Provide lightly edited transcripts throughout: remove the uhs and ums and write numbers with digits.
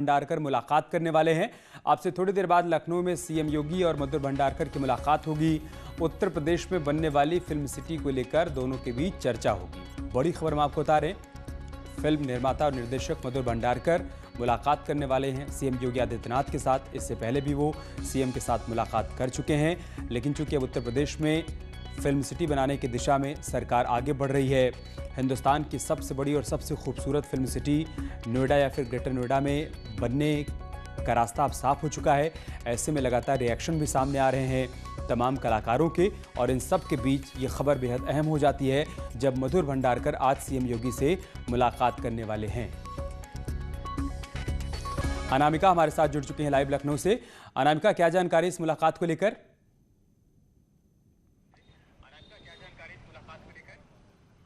भंडारकर मुलाकात करने वाले हैं। आपसे थोड़ी देर बाद लखनऊ में सीएम योगी और मधुर भंडारकर की मुलाकात होगी। उत्तर प्रदेश में बनने वाली फिल्म सिटी को लेकर दोनों के बीच चर्चा होगी। बड़ी खबर हम आपको बता रहे हैं, फिल्म निर्माता और निर्देशक मधुर भंडारकर मुलाकात करने वाले हैं सीएम योगी आदित्यनाथ के साथ। इससे पहले भी वो सीएम के साथ मुलाकात कर चुके हैं, लेकिन चूंकि अब उत्तर प्रदेश में फिल्म सिटी बनाने की दिशा में सरकार आगे बढ़ रही है। हिंदुस्तान की सबसे बड़ी और सबसे खूबसूरत फिल्म सिटी नोएडा या फिर ग्रेटर नोएडा में बनने का रास्ता अब साफ हो चुका है। ऐसे में लगातार रिएक्शन भी सामने आ रहे हैं तमाम कलाकारों के, और इन सब के बीच ये खबर बेहद अहम हो जाती है जब मधुर भंडारकर आज सीएम योगी से मुलाकात करने वाले हैं। अनामिका हमारे साथ जुड़ चुके हैं लाइव लखनऊ से। अनामिका, क्या जानकारी इस मुलाकात को लेकर?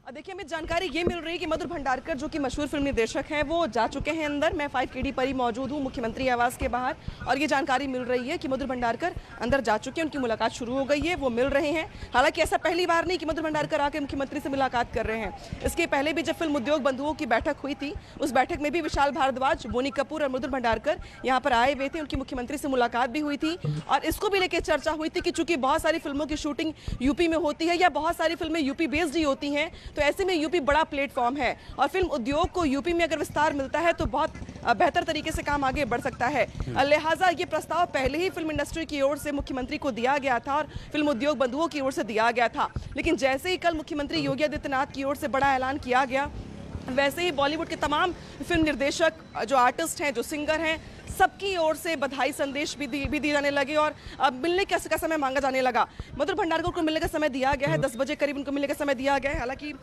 देखिए, हमें जानकारी ये मिल रही है कि मधुर भंडारकर जो कि मशहूर फिल्म निर्देशक हैं वो जा चुके हैं अंदर। मैं 5 KD पर ही मौजूद हूँ मुख्यमंत्री आवास के बाहर, और ये जानकारी मिल रही है कि मधुर भंडारकर अंदर जा चुके हैं, उनकी मुलाकात शुरू हो गई है, वो मिल रहे हैं। हालांकि ऐसा पहली बार नहीं कि मधुर भंडारकर आकर मुख्यमंत्री से मुलाकात कर रहे हैं। इसके पहले भी जब फिल्म उद्योग बंधुओं की बैठक हुई थी, उस बैठक में भी विशाल भारद्वाज, बोनी कपूर और मधुर भंडारकर यहाँ पर आए हुए थे। उनकी मुख्यमंत्री से मुलाकात भी हुई थी और इसको भी लेकर चर्चा हुई थी कि चूंकि बहुत सारी फिल्मों की शूटिंग यूपी में होती है या बहुत सारी फिल्में यूपी बेस्ड ही होती हैं, तो ऐसे में यूपी बड़ा प्लेटफॉर्म है और फिल्म उद्योग को यूपी में अगर विस्तार मिलता है तो बहुत बेहतर तरीके से काम आगे बढ़ सकता है। लिहाजा ये प्रस्ताव पहले ही फिल्म इंडस्ट्री की ओर से मुख्यमंत्री को दिया गया था और फिल्म उद्योग बंधुओं की ओर से दिया गया था, लेकिन जैसे ही कल मुख्यमंत्री योगी आदित्यनाथ की ओर से बड़ा ऐलान किया गया, वैसे ही बॉलीवुड के तमाम फिल्म निर्देशक, जो आर्टिस्ट हैं, जो सिंगर हैं, सबकी ओर से बधाई संदेश भी दिए जाने लगे और अब मिलने का समय मांगा जाने लगा। मधुर भंडारकर को मिलने का समय दिया गया है, 10 बजे करीब उनको मिलने का समय दिया गया है। हालांकि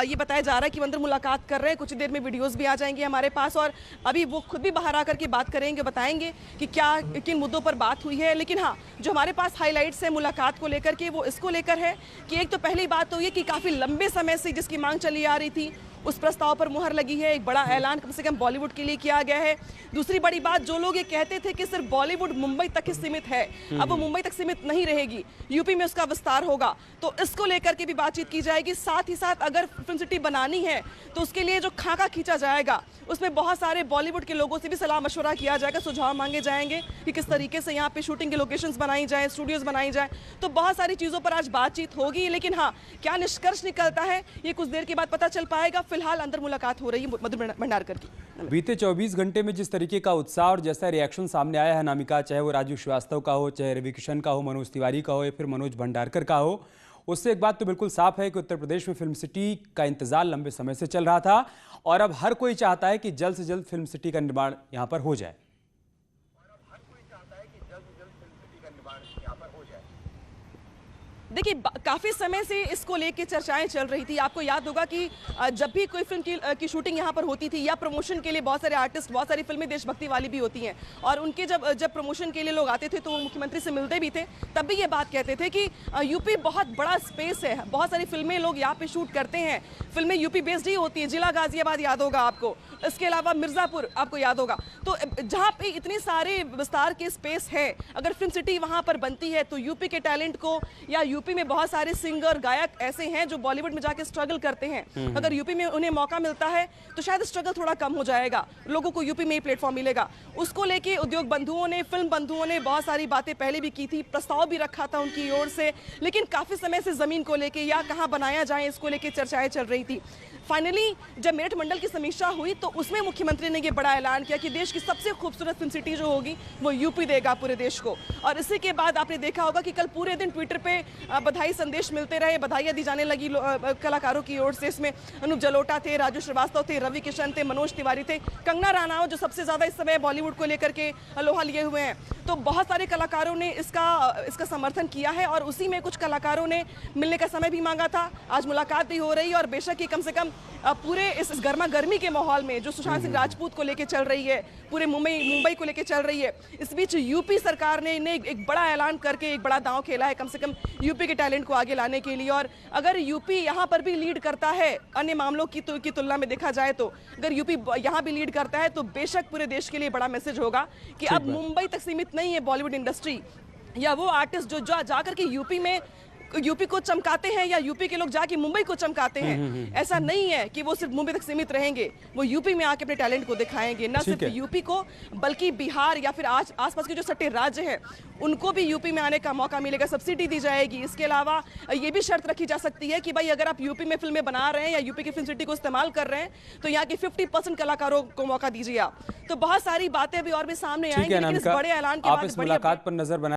ये बताया जा रहा है कि अंदर मुलाकात कर रहे हैं, कुछ देर में वीडियोस भी आ जाएंगे हमारे पास और अभी वो खुद भी बाहर आकर के बात करेंगे, बताएंगे कि क्या किन मुद्दों पर बात हुई है। लेकिन हाँ, जो हमारे पास हाईलाइट्स है मुलाकात को लेकर के, वो इसको लेकर है कि एक तो पहली बात तो ये कि काफ़ी लंबे समय से जिसकी मांग चली आ रही थी उस प्रस्ताव पर मुहर लगी है। एक बड़ा ऐलान कम से कम बॉलीवुड के लिए किया गया है। दूसरी बड़ी बात, जो लोग ये कहते थे कि सिर्फ बॉलीवुड मुंबई तक ही सीमित है, अब वो मुंबई तक सीमित नहीं रहेगी, यूपी में उसका विस्तार होगा, तो इसको लेकर के भी बातचीत की जाएगी। साथ ही साथ अगर फिल्म सिटी बनानी है तो उसके लिए जो खाका खींचा जाएगा उसमें बहुत सारे बॉलीवुड के लोगों से भी सलाह मशवरा किया जाएगा, सुझाव मांगे जाएंगे कि किस तरीके से यहाँ पे शूटिंग के लोकेशंस बनाई जाए, स्टूडियोज बनाई जाए। तो बहुत सारी चीज़ों पर आज बातचीत होगी, लेकिन हाँ, क्या निष्कर्ष निकलता है ये कुछ देर के बाद पता चल पाएगा। फिलहाल अंदर मुलाकात हो रही है मधुर भंडारकर की। बीते 24 घंटे में जिस तरीके का उत्साह और जैसा रिएक्शन सामने आया है अनामिका, चाहे वो राजू श्रीवास्तव का हो, चाहे रवि किशन का हो, मनोज तिवारी का हो या फिर मनोज भंडारकर का हो, उससे एक बात तो बिल्कुल साफ है कि उत्तर प्रदेश में फिल्म सिटी का इंतजार लंबे समय से चल रहा था और अब हर कोई चाहता है कि जल्द से जल्द फिल्म सिटी का निर्माण यहां पर हो जाए। देखिए, काफ़ी समय से इसको लेके चर्चाएं चल रही थी। आपको याद होगा कि जब भी कोई फिल्म की शूटिंग यहाँ पर होती थी या प्रमोशन के लिए बहुत सारे आर्टिस्ट, बहुत सारी फिल्में देशभक्ति वाली भी होती हैं, और उनके जब प्रमोशन के लिए लोग आते थे तो वो मुख्यमंत्री से मिलते भी थे, तब भी ये बात कहते थे कि यूपी बहुत बड़ा स्पेस है, बहुत सारी फिल्में लोग यहाँ पे शूट करते हैं, फिल्में यूपी बेस्ड ही होती है। जिला गाजियाबाद याद होगा आपको, इसके अलावा मिर्ज़ापुर आपको याद होगा। तो जहाँ पे इतने सारे विस्तार के स्पेस है, अगर फिल्म सिटी वहाँ पर बनती है तो यूपी के टैलेंट को, या यूपी में बहुत सारे सिंगर गायक ऐसे हैं जो बॉलीवुड में जाके स्ट्रगल करते हैं, अगर यूपी में उन्हें मौका मिलता है तो शायद स्ट्रगल थोड़ा कम हो जाएगा, लोगों को यूपी में ही प्लेटफॉर्म मिलेगा। उसको लेके उद्योग बंधुओं ने, फिल्म बंधुओं ने बहुत सारी बातें पहले भी की थी, प्रस्ताव भी रखा था उनकी ओर से, लेकिन काफी समय से जमीन को लेके या कहाँ बनाया जाए इसको लेके चर्चाएं चल रही थी। फाइनली जब मेरठ मंडल की समीक्षा हुई तो उसमें मुख्यमंत्री ने ये बड़ा ऐलान किया कि देश की सबसे खूबसूरत फिल्म सिटी जो होगी वो यूपी देगा पूरे देश को। और इसी के बाद आपने देखा होगा कि कल पूरे दिन ट्विटर पे बधाई संदेश मिलते रहे, बधाइयाँ दी जाने लगी कलाकारों की ओर से। इसमें अनूप जलोटा थे, राजू श्रीवास्तव थे, रवि किशन थे, मनोज तिवारी थे, कंगना रनावत जो सबसे ज़्यादा इस समय बॉलीवुड को लेकर के लोहा लिए हुए हैं। तो बहुत सारे कलाकारों ने इसका समर्थन किया है और उसी में कुछ कलाकारों ने मिलने का समय भी मांगा था। आज मुलाकात भी हो रही है और बेशक ही कम से कम पूरे इस गर्मा गर्मी के माहौल में जो सुशांत सिंह राजपूत को लेकर चल रही है, पूरे मुंबई को लेकर चल रही है, इस बीच यूपी सरकार ने एक बड़ा ऐलान करके एक बड़ा दांव खेला है कम से कम यूपी के टैलेंट को आगे लाने के लिए। और अगर यूपी यहाँ पर भी लीड करता है अन्य मामलों की तुलना में देखा जाए तो, अगर यूपी यहाँ भी लीड करता है तो बेशक पूरे देश के लिए बड़ा मैसेज होगा कि अब मुंबई तक सीमित नहीं है बॉलीवुड इंडस्ट्री या वो आर्टिस्ट जो जाकर के यूपी में यूपी को चमकाते हैं या यूपी के लोग जाके मुंबई को चमकाते हैं। ऐसा नहीं है कि वो सिर्फ मुंबई तक सीमित रहेंगे, वो यूपी में आके अपने टैलेंट को दिखाएंगे। न सिर्फ यूपी को बल्कि बिहार या फिर आसपास के जो सट्टे राज्य हैं उनको भी यूपी में आने का मौका मिलेगा, सब्सिडी दी जाएगी। इसके अलावा ये भी शर्त रखी जा सकती है कि भाई अगर आप यूपी में फिल्में बना रहे हैं या यूपी की फिल्म सिटी को इस्तेमाल कर रहे हैं तो यहाँ के 50% कलाकारों को मौका दीजिए आप। तो बहुत सारी बातें भी और भी सामने आएंगी, लेकिन इस बड़े ऐलान के बाद आप इस मुलाकात पर नजर बना